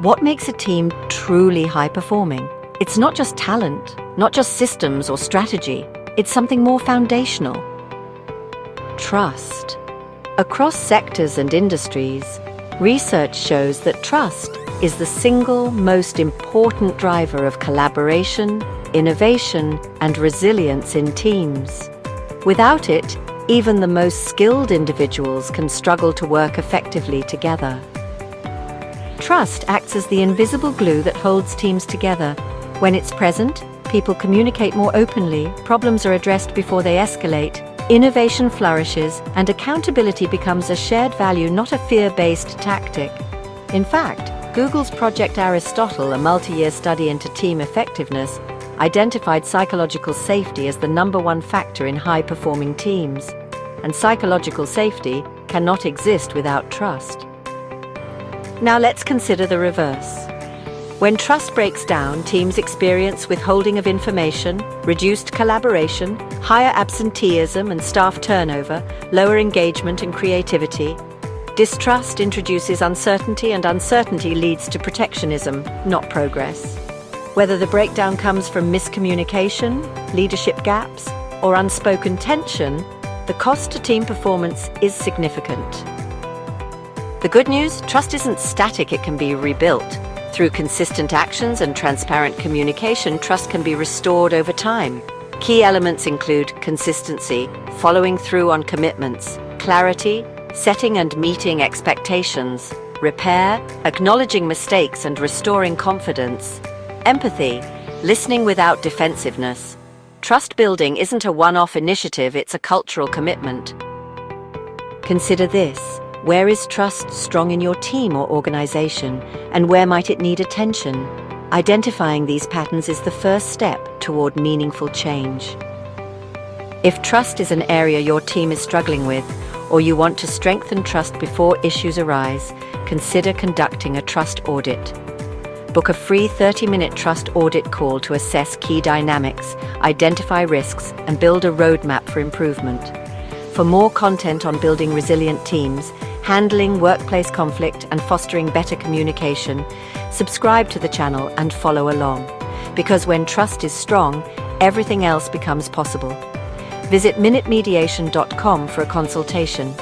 What makes a team truly high-performing? It's not just talent, not just systems or strategy. It's something more foundational. Trust. Across sectors and industries, research shows that trust is the single most important driver of collaboration, innovation, and resilience in teams. Without it, even the most skilled individuals can struggle to work effectively together. Trust acts as the invisible glue that holds teams together. When it's present, people communicate more openly, problems are addressed before they escalate, innovation flourishes, and accountability becomes a shared value, not a fear-based tactic. In fact, Google's Project Aristotle, a multi-year study into team effectiveness, identified psychological safety as the #1 factor in high-performing teams. And psychological safety cannot exist without trust. Now let's consider the reverse. When trust breaks down, teams experience withholding of information, reduced collaboration, higher absenteeism and staff turnover, lower engagement and creativity. Distrust introduces uncertainty, and uncertainty leads to protectionism, not progress. Whether the breakdown comes from miscommunication, leadership gaps, or unspoken tension, the cost to team performance is significant. The good news, trust isn't static, it can be rebuilt. Through consistent actions and transparent communication, trust can be restored over time. Key elements include consistency, following through on commitments, clarity, setting and meeting expectations, repair, acknowledging mistakes and restoring confidence, empathy, listening without defensiveness. Trust building isn't a one-off initiative, it's a cultural commitment. Consider this. Where is trust strong in your team or organization, and where might it need attention? Identifying these patterns is the first step toward meaningful change. If trust is an area your team is struggling with, or you want to strengthen trust before issues arise, consider conducting a trust audit. Book a free 30-minute trust audit call to assess key dynamics, identify risks, and build a roadmap for improvement. For more content on building resilient teams, handling workplace conflict, and fostering better communication, subscribe to the channel and follow along. Because when trust is strong, everything else becomes possible. Visit minutemediation.com for a consultation.